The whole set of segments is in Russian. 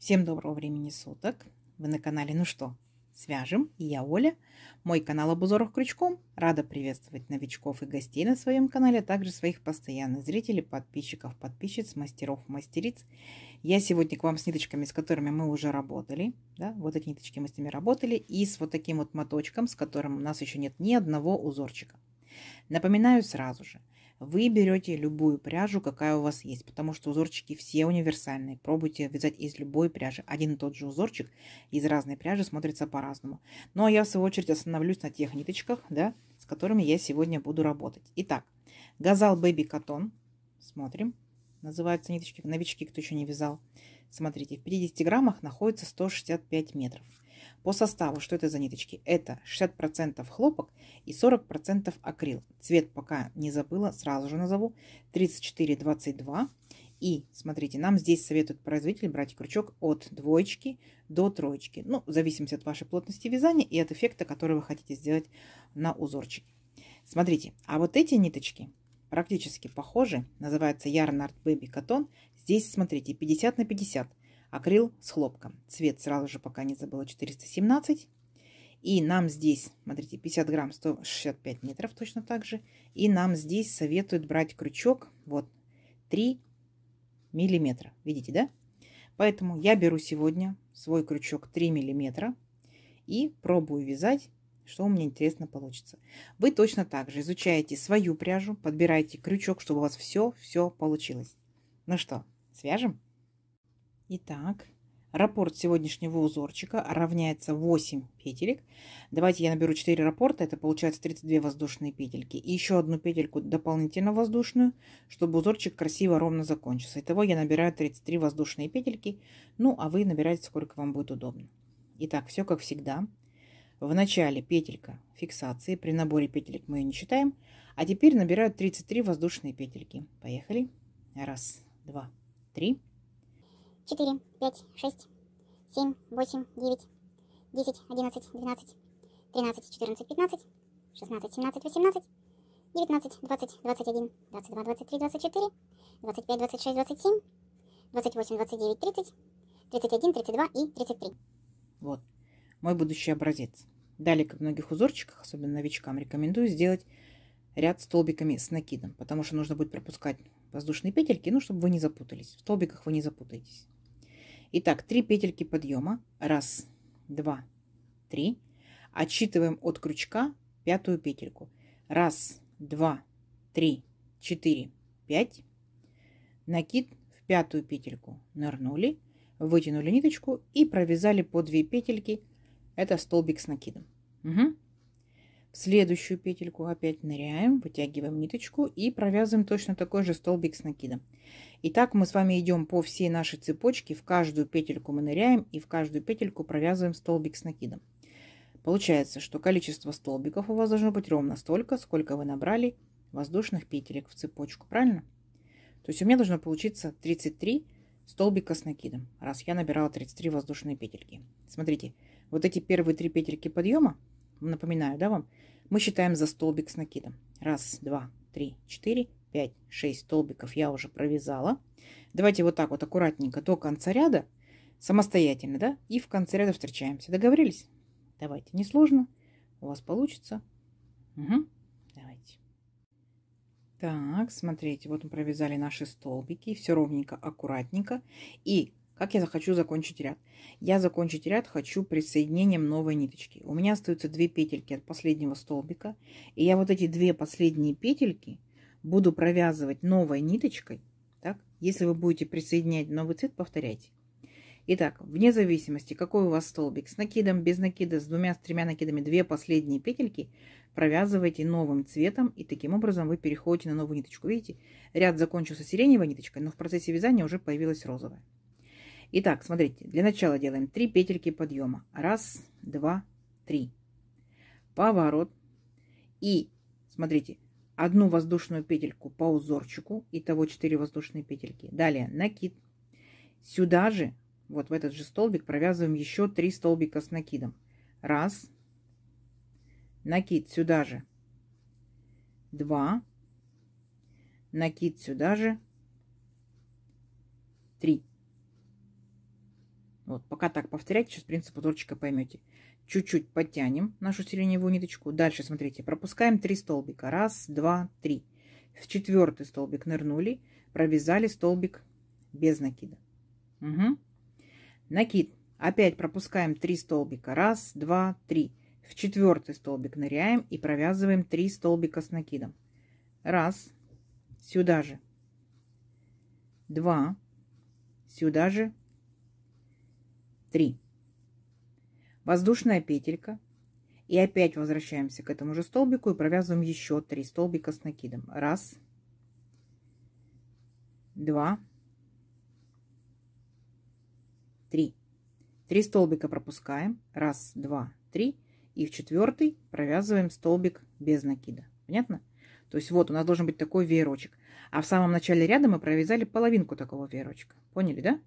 Всем доброго времени суток. Вы на канале «Ну что, свяжем?» И я Оля. Мой канал об узорах крючком. Рада приветствовать новичков и гостей на своем канале, а также своих постоянных зрителей, подписчиков, подписчиц, мастеров, мастериц. Я сегодня к вам с ниточками, с которыми мы уже работали. Да? Вот эти ниточки мы с ними работали. И с вот таким вот моточком, с которым у нас еще нет ни одного узорчика. Напоминаю сразу же. Вы берете любую пряжу, какая у вас есть, потому что узорчики все универсальные. Пробуйте вязать из любой пряжи. Один и тот же узорчик из разной пряжи смотрится по-разному. Ну а я в свою очередь остановлюсь на тех ниточках, да, с которыми я сегодня буду работать. Итак, Газал Baby Cotton. Смотрим. Называются ниточки. Новички, кто еще не вязал. Смотрите, в 50 граммах находится 165 метров. По составу, что это за ниточки? Это 60% хлопок и 40% акрил. Цвет пока не забыла, сразу же назову. 34-22. И смотрите, нам здесь советует производитель брать крючок от двоечки до троечки. Ну, в зависимости от вашей плотности вязания и от эффекта, который вы хотите сделать на узорчике. Смотрите, а вот эти ниточки практически похожи. Называется Yarn Art Baby Cotton. Здесь, смотрите, 50 на 50. Акрил с хлопком. Цвет сразу же, пока не забыла, 417. И нам здесь, смотрите, 50 грамм, 165 метров точно так же. И нам здесь советуют брать крючок, вот, 3 миллиметра. Видите, да? Поэтому я беру сегодня свой крючок 3 миллиметра и пробую вязать, что у меня интересно получится. Вы точно так же изучаете свою пряжу, подбираете крючок, чтобы у вас все получилось. Ну что, свяжем? Итак, раппорт сегодняшнего узорчика равняется 8 петелек. Давайте я наберу 4 раппорта, это получается 32 воздушные петельки. И еще одну петельку дополнительно воздушную, чтобы узорчик красиво ровно закончился. Итого я набираю 33 воздушные петельки. Ну, а вы набираете, сколько вам будет удобно. Итак, все как всегда. В начале петелька фиксации, при наборе петелек мы ее не считаем. А теперь набираю 33 воздушные петельки. Поехали. Раз, два, три. 4, 5, 6, 7, 8, 9, 10, 11, 12, 13, 14, 15, 16, 17, 18, 19, 20, 21, 22, 23, 24, 25, 26, 27, 28, 29, 30, 31, 32 и 33. Вот мой будущий образец. Далее, как в многих узорчиках, особенно новичкам, рекомендую сделать ряд столбиками с накидом, потому что нужно будет пропускать воздушные петельки, ну, чтобы вы не запутались. В столбиках вы не запутаетесь. Итак, 3 петельки подъема. Раз, два, три. Отсчитываем от крючка пятую петельку. Раз, два, три, 4, 5. Накид в пятую петельку нырнули, вытянули ниточку и провязали по 2 петельки. Это столбик с накидом. Угу. В следующую петельку опять ныряем, вытягиваем ниточку и провязываем точно такой же столбик с накидом. Итак, мы с вами идем по всей нашей цепочке. В каждую петельку мы ныряем и в каждую петельку провязываем столбик с накидом. Получается, что количество столбиков у вас должно быть ровно столько, сколько вы набрали воздушных петелек в цепочку. Правильно? То есть у меня должно получиться 33 столбика с накидом, раз я набирала 33 воздушные петельки. Смотрите, вот эти первые 3 петельки подъема, напоминаю, да, вам, мы считаем за столбик с накидом. Раз, два, три, 4, 5, 6 столбиков я уже провязала. Давайте вот так вот аккуратненько до конца ряда, самостоятельно, да, и в конце ряда встречаемся. Договорились? Давайте, несложно, у вас получится. Угу. Давайте. Так, смотрите, вот мы провязали наши столбики, все ровненько, аккуратненько. И как я хочу закончить ряд? Я закончить ряд хочу присоединением новой ниточки. У меня остаются 2 петельки от последнего столбика. И я вот эти 2 последние петельки буду провязывать новой ниточкой. Так? Если вы будете присоединять новый цвет, повторяйте. Итак, вне зависимости, какой у вас столбик, с накидом, без накида, с 2, с 3 накидами, 2 последние петельки провязывайте новым цветом. И таким образом вы переходите на новую ниточку. Видите, ряд закончился сиреневой ниточкой, но в процессе вязания уже появилась розовая. Итак, смотрите, для начала делаем 3 петельки подъема. Раз, два, три. Поворот. И, смотрите, одну воздушную петельку по узорчику. Итого 4 воздушные петельки. Далее накид. Сюда же, вот в этот же столбик, провязываем еще 3 столбика с накидом. Раз. Накид сюда же. 2. Накид сюда же. 3. Вот, пока так повторяйте, сейчас принцип узорчика поймете. Чуть-чуть подтянем нашу сиреневую ниточку. Дальше, смотрите, пропускаем 3 столбика. Раз, два, три. В 4-й столбик нырнули, провязали столбик без накида. Угу. Накид. Опять пропускаем 3 столбика. Раз, два, три. В 4-й столбик ныряем и провязываем 3 столбика с накидом. Раз, сюда же. 2, сюда же. 3. Воздушная петелька. И опять возвращаемся к этому же столбику и провязываем еще 3 столбика с накидом. Раз, 2, 3. 3 столбика пропускаем. Раз, два, три. И в 4-й провязываем столбик без накида. Понятно? То есть вот у нас должен быть такой веерочек. А в самом начале ряда мы провязали половинку такого веерочка. Поняли, да?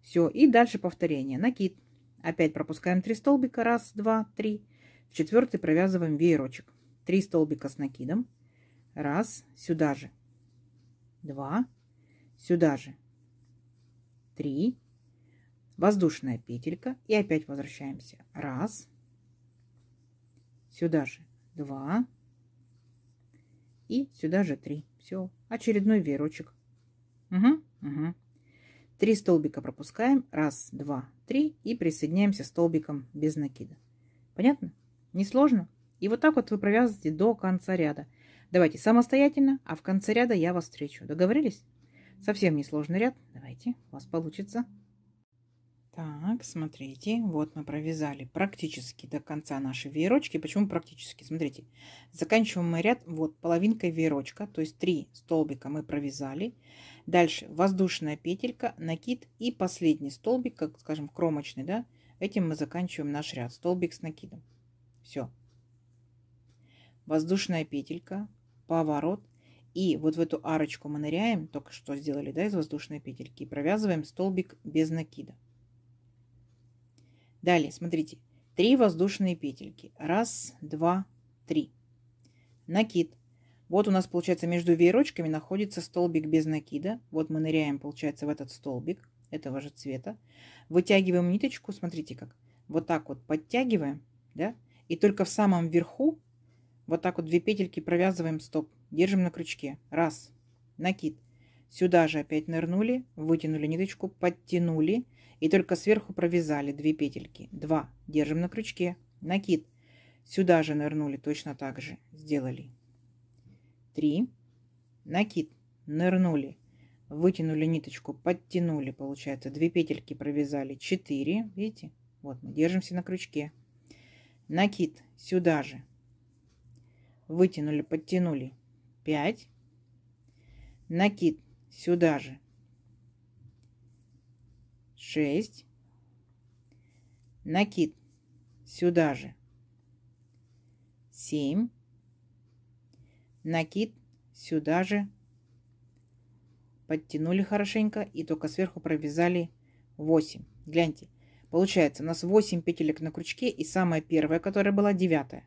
Все. И дальше повторение. Накид. Опять пропускаем 3 столбика. Раз, два, три. В 4-й провязываем веерочек. 3 столбика с накидом. Раз, сюда же. 2, сюда же. 3. Воздушная петелька. И опять возвращаемся. Раз, сюда же. 2. И сюда же 3. Все. Очередной веерочек. Угу. 3 столбика пропускаем. Раз, два, три. И присоединяемся столбиком без накида. Понятно? Несложно? И вот так вот вы провязываете до конца ряда. Давайте самостоятельно, а в конце ряда я вас встречу. Договорились? Совсем несложный ряд. Давайте, у вас получится. Так, смотрите, вот мы провязали практически до конца наши веерочки. Почему практически? Смотрите, заканчиваем мы ряд вот половинкой веерочка, то есть 3 столбика мы провязали. Дальше воздушная петелька, накид и последний столбик, как скажем, кромочный, да, этим мы заканчиваем наш ряд, столбик с накидом. Все. Воздушная петелька, поворот. И вот в эту арочку мы ныряем, только что сделали, да, из воздушной петельки, и провязываем столбик без накида. Далее, смотрите, 3 воздушные петельки. Раз, два, три. Накид. Вот у нас, получается, между веерочками находится столбик без накида. Вот мы ныряем, получается, в этот столбик этого же цвета. Вытягиваем ниточку, смотрите как. Вот так вот подтягиваем, да, и только в самом верху вот так вот 2 петельки провязываем, стоп, держим на крючке. Раз, накид. Сюда же опять нырнули, вытянули ниточку, подтянули. И только сверху провязали 2 петельки. 2. Держим на крючке. Накид. Сюда же нырнули. Точно так же сделали. 3. Накид. Нырнули. Вытянули ниточку. Подтянули. Получается 2 петельки провязали. 4. Видите? Вот мы держимся на крючке. Накид. Сюда же. Вытянули. Подтянули. 5. Накид. Сюда же. 6. Накид. Сюда же. 7. Накид. Сюда же. Подтянули хорошенько и только сверху провязали 8. Гляньте. Получается у нас 8 петелек на крючке и самая первая, которая была 9.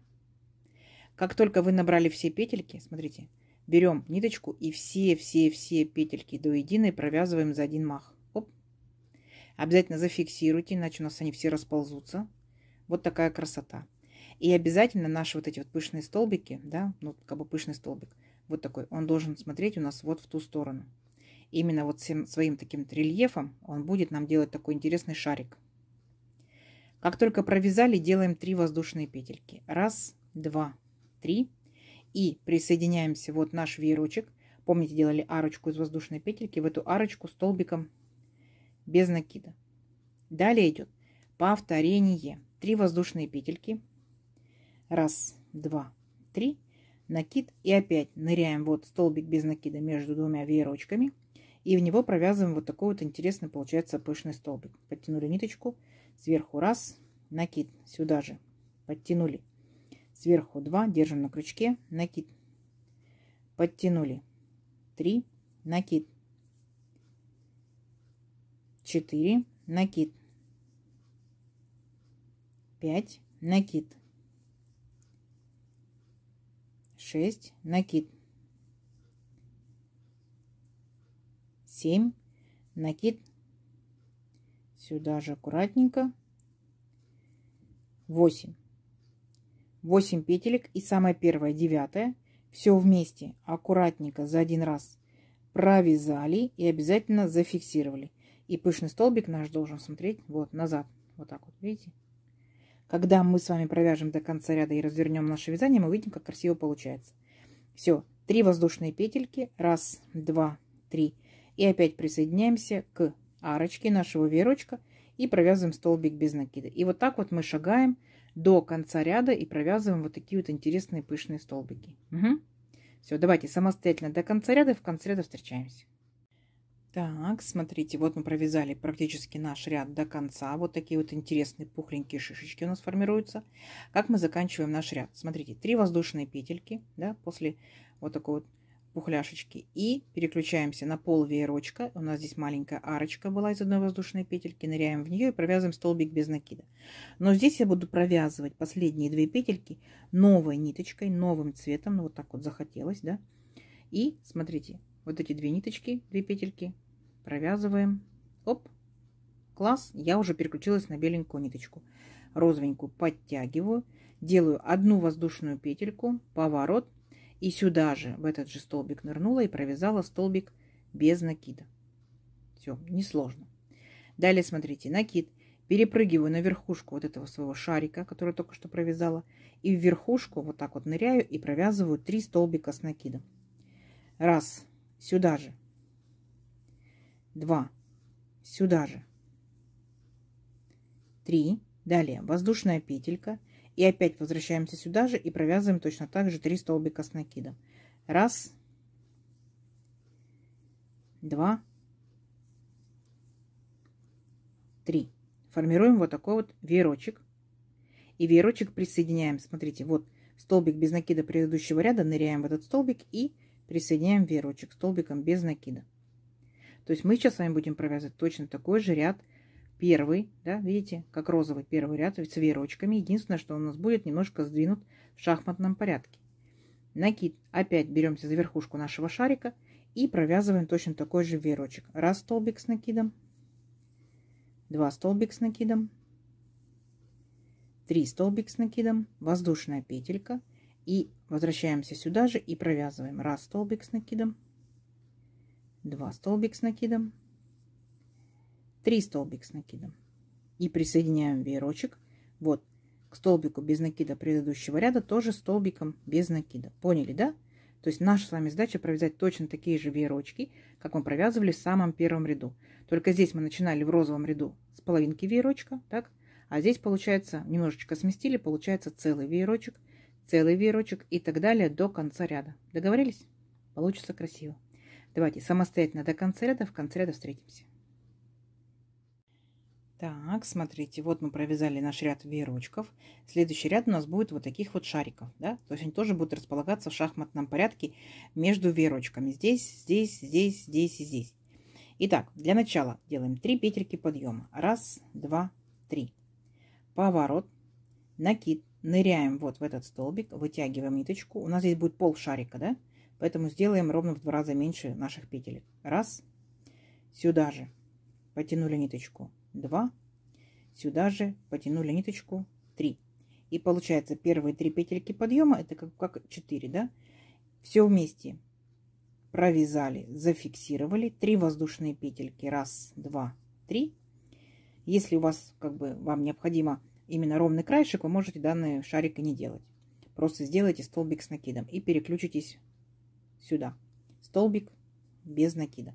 Как только вы набрали все петельки, смотрите, берем ниточку и все петельки до единой провязываем за один мах. Оп. Обязательно зафиксируйте, иначе у нас они все расползутся. Вот такая красота. И обязательно наши вот эти вот пышные столбики, да, ну как бы пышный столбик, вот такой, он должен смотреть у нас вот в ту сторону. Именно вот всем своим таким рельефом он будет нам делать такой интересный шарик. Как только провязали, делаем 3 воздушные петельки. Раз, два, 3. И присоединяемся, вот наш веерочек. Помните, делали арочку из воздушной петельки, в эту арочку столбиком без накида. Далее идет повторение. 3 воздушные петельки. Раз, два, 3. Накид. И опять ныряем вот столбик без накида между 2 веерочками. И в него провязываем вот такой вот интересный, получается, пышный столбик. Подтянули ниточку. Сверху раз, накид. Сюда же. Подтянули. Сверху 2, держим на крючке, накид. Подтянули. 3, накид. 4, накид. 5, накид. 6, накид. 7, накид. Сюда же аккуратненько. 8. 8 петелек. И самая первая, 9. Все вместе аккуратненько за один раз провязали и обязательно зафиксировали. И пышный столбик наш должен смотреть вот назад. Вот так вот, видите? Когда мы с вами провяжем до конца ряда и развернем наше вязание, мы увидим, как красиво получается. Все, 3 воздушные петельки. 1, 2, 3. И опять присоединяемся к арочке нашего веерочка и провязываем столбик без накида. И вот так вот мы шагаем до конца ряда и провязываем вот такие вот интересные пышные столбики. Угу. Все, давайте самостоятельно до конца ряда, и в конце ряда встречаемся. Так, смотрите, вот мы провязали практически наш ряд до конца. Вот такие вот интересные пухленькие шишечки у нас формируются. Как мы заканчиваем наш ряд? Смотрите, 3 воздушные петельки, да, после вот такой вот пухляшечки. И переключаемся на пол веерочка. У нас здесь маленькая арочка была из одной воздушной петельки. Ныряем в нее и провязываем столбик без накида. Но здесь я буду провязывать последние 2 петельки новой ниточкой, новым цветом. Ну, вот так вот захотелось, да. И смотрите, вот эти 2 ниточки, 2 петельки провязываем. Оп, класс, я уже переключилась на беленькую ниточку. Розовенькую подтягиваю, делаю 1 воздушную петельку, поворот, и сюда же в этот же столбик нырнула и провязала столбик без накида. Все, несложно. Далее смотрите, накид, перепрыгиваю на верхушку вот этого своего шарика, который только что провязала, и в верхушку вот так вот ныряю и провязываю 3 столбика с накидом. 1, сюда же. 2, сюда же. 3, далее воздушная петелька. И опять возвращаемся сюда же и провязываем точно так же 3 столбика с накидом. 1, 2, 3. Формируем вот такой вот веерочек. И веерочек присоединяем. Смотрите, вот столбик без накида предыдущего ряда. Ныряем в этот столбик и присоединяем веерочек столбиком без накида. То есть мы сейчас с вами будем провязывать точно такой же ряд. Первый, да, видите, как розовый первый ряд с веерочками. Единственное, что у нас будет немножко сдвинут в шахматном порядке. Накид. Опять беремся за верхушку нашего шарика и провязываем точно такой же веерочек. 1 столбик с накидом, 2 столбик с накидом, 3 столбик с накидом, воздушная петелька. И возвращаемся сюда же и провязываем 1 столбик с накидом, 2 столбик с накидом, 3 столбик с накидом. И присоединяем веерочек вот к столбику без накида предыдущего ряда, тоже столбиком без накида. Поняли, да? То есть наша с вами задача провязать точно такие же веерочки, как мы провязывали в самом первом ряду. Только здесь мы начинали в розовом ряду с половинки веерочка, так? А здесь получается, немножечко сместили, получается целый веерочек и так далее до конца ряда. Договорились? Получится красиво. Давайте самостоятельно до конца ряда, в конце ряда встретимся. Так, смотрите, вот мы провязали наш ряд веерочков. Следующий ряд у нас будет вот таких вот шариков, да? То есть они тоже будут располагаться в шахматном порядке между веерочками. Здесь, здесь, здесь, здесь и здесь. Итак, для начала делаем 3 петельки подъема. 1, 2, 3. Поворот, накид, ныряем вот в этот столбик, вытягиваем ниточку. У нас здесь будет пол шарика, да? Поэтому сделаем ровно в 2 раза меньше наших петелек. 1, сюда же потянули ниточку. 2, сюда же потянули ниточку. 3. И получается первые 3 петельки подъема, это как 4, да? Все вместе провязали, зафиксировали. 3 воздушные петельки. 1, 2, 3. Если у вас вам необходимо именно ровный краешек, вы можете данный шарик и не делать. Просто сделайте столбик с накидом и переключитесь сюда. Столбик без накида.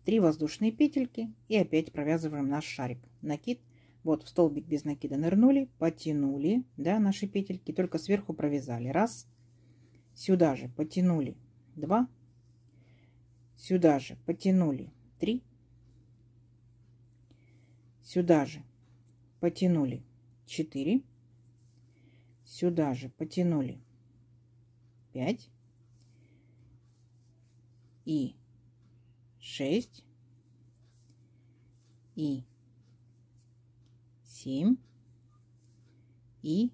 3 воздушные петельки и опять провязываем наш шарик. Накид. Вот в столбик без накида нырнули, потянули, да, наши петельки, только сверху провязали. 1, сюда же потянули. 2, сюда же потянули. 3, сюда же потянули. 4, сюда же потянули. 5 и 6 и 7 и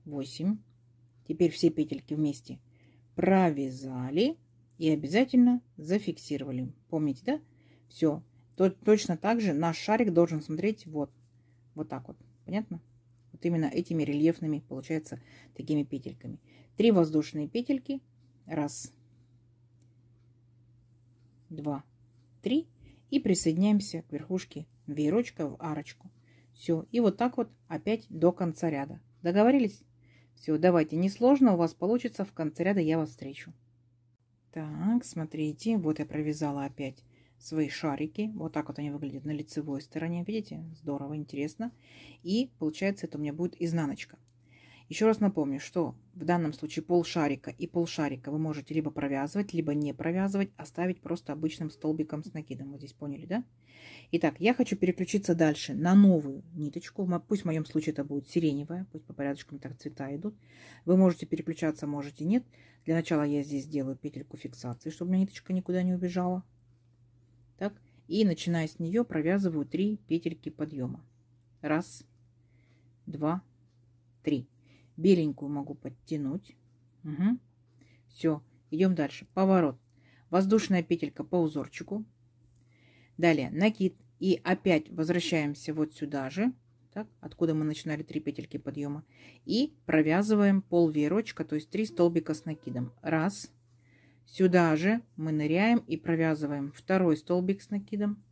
8. Теперь все петельки вместе провязали и обязательно зафиксировали. Помните, да? Все. точно так же наш шарик должен смотреть вот так вот. Понятно? Вот именно этими рельефными, получается, такими петельками. 3 воздушные петельки. 1, 2, 3. И присоединяемся к верхушке веерочка в арочку. Все. И вот так вот опять до конца ряда. Договорились? Все, давайте. Несложно у вас получится. В конце ряда я вас встречу. Так, смотрите. Вот я провязала опять свои шарики. Вот так вот они выглядят на лицевой стороне. Видите? Здорово, интересно. И получается, это у меня будет изнаночка. Еще раз напомню, что в данном случае полшарика и полшарика вы можете либо провязывать, либо не провязывать, оставить просто обычным столбиком с накидом. Вот здесь поняли, да? Итак, я хочу переключиться дальше на новую ниточку. Пусть в моем случае это будет сиреневая, пусть по порядочкам так цвета идут. Вы можете переключаться, можете нет. Для начала я здесь сделаю петельку фиксации, чтобы у меня ниточка никуда не убежала. Так, и начиная с нее провязываю 3 петельки подъема. 1, 2, 3. Беленькую могу подтянуть. Угу. Все, идем дальше. Поворот. Воздушная петелька по узорчику. Далее накид. И опять возвращаемся вот сюда же. Так, откуда мы начинали 3 петельки подъема. И провязываем пол веерочка, то есть 3 столбика с накидом. 1. Сюда же мы ныряем и провязываем 2 столбик с накидом.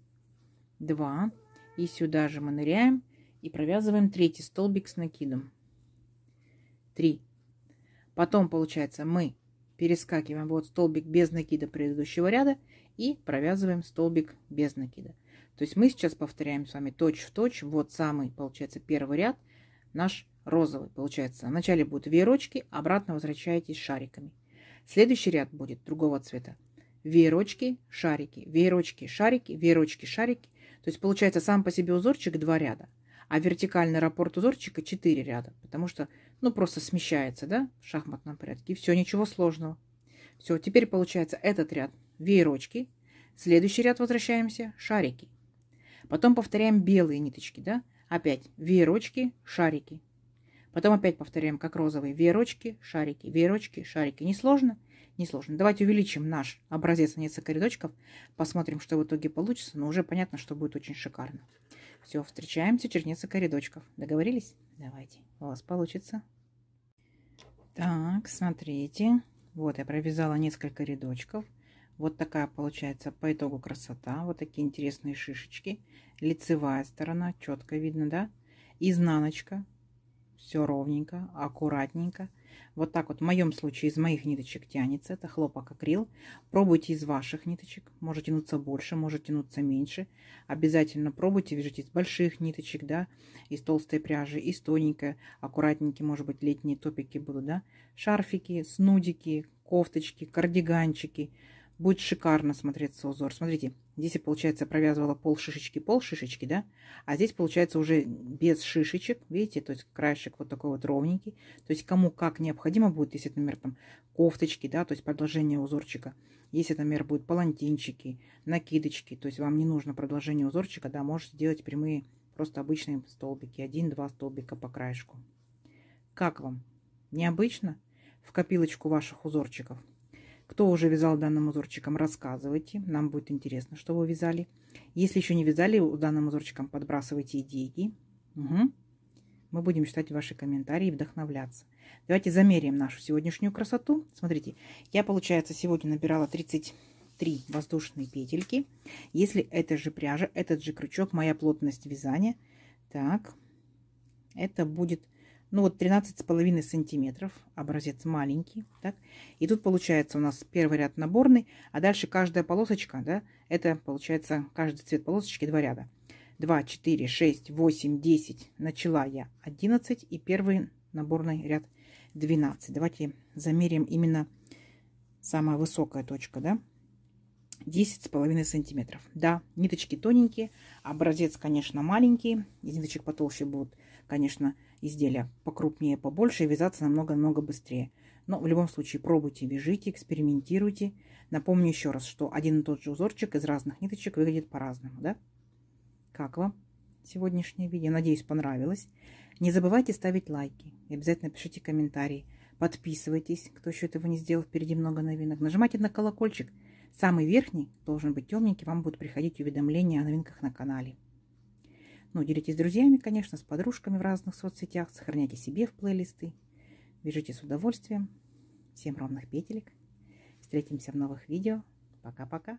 2. И сюда же мы ныряем и провязываем 3 столбик с накидом. 3. Потом, получается, мы перескакиваем вот столбик без накида предыдущего ряда и провязываем столбик без накида. То есть мы сейчас повторяем с вами точь-в-точь. Вот самый, получается, первый ряд наш розовый. Получается, вначале будут веерочки, обратно возвращаетесь шариками. Следующий ряд будет другого цвета. Веерочки, шарики, веерочки, шарики, веерочки, шарики. То есть получается сам по себе узорчик 2 ряда. А вертикальный раппорт узорчика 4 ряда, потому что, ну, просто смещается, да, в шахматном порядке. И все, ничего сложного. Все, теперь получается этот ряд веерочки. Следующий ряд возвращаемся, шарики. Потом повторяем белые ниточки, да, опять веерочки, шарики. Потом опять повторяем, как розовые, веерочки, шарики, веерочки, шарики. Не сложно? Не сложно. Давайте увеличим наш образец на несколько рядочков, посмотрим, что в итоге получится, но уже понятно, что будет очень шикарно. Все, встречаемся через несколько рядочков. Договорились? Давайте, у вас получится. Так, смотрите. Вот я провязала несколько рядочков. Вот такая получается по итогу красота. Вот такие интересные шишечки. Лицевая сторона, четко видно, да? Изнаночка. Все ровненько, аккуратненько. Вот так вот в моем случае из моих ниточек тянется. Это хлопок акрил. Пробуйте из ваших ниточек. Может тянуться больше, может тянуться меньше. Обязательно пробуйте, вяжите из больших ниточек, да, из толстой пряжи, из тоненькой. Аккуратненькие, может быть, летние топики будут, да. Шарфики, снудики, кофточки, кардиганчики. Будет шикарно смотреться узор. Смотрите, здесь я, получается, провязывала пол шишечки, да? А здесь, получается, уже без шишечек, видите? То есть краешек вот такой вот ровненький. То есть кому как необходимо будет, если это, например, там кофточки, да, то есть продолжение узорчика. Если это, например, будут палантинчики, накидочки, то есть вам не нужно продолжение узорчика, да, можете делать прямые, просто обычные столбики. 1-2 столбика по краешку. Как вам? Необычно? В копилочку ваших узорчиков. Кто уже вязал данным узорчиком, рассказывайте. Нам будет интересно, что вы вязали. Если еще не вязали данным узорчиком, подбрасывайте идейки. Угу. Мы будем читать ваши комментарии и вдохновляться. Давайте замеряем нашу сегодняшнюю красоту. Смотрите, я, получается, сегодня набирала 33 воздушные петельки. Если эта же пряжа, этот же крючок, моя плотность вязания, так, это будет... Ну вот 13,5 сантиметров, образец маленький, так. И тут получается у нас первый ряд наборный, а дальше каждая полосочка, да, это получается каждый цвет полосочки 2 ряда. 2, 4, 6, 8, 10, начала я 11 и первый наборный ряд 12. Давайте замерим именно самая высокая точка, да, 10,5 сантиметров. Да, ниточки тоненькие, образец, конечно, маленький, из ниточек потолще будут, конечно, изделия покрупнее, побольше, и вязаться намного-намного быстрее. Но в любом случае пробуйте, вяжите, экспериментируйте. Напомню еще раз, что один и тот же узорчик из разных ниточек выглядит по-разному, да? Как вам сегодняшнее видео? Надеюсь, понравилось. Не забывайте ставить лайки. И обязательно пишите комментарии. Подписывайтесь, кто еще этого не сделал. Впереди много новинок. Нажимайте на колокольчик. Самый верхний должен быть темненький, вам будут приходить уведомления о новинках на канале. Ну, делитесь с друзьями, конечно, с подружками в разных соцсетях, сохраняйте себе в плейлисты. Вяжите с удовольствием. Всем ровных петелек. Встретимся в новых видео. Пока-пока.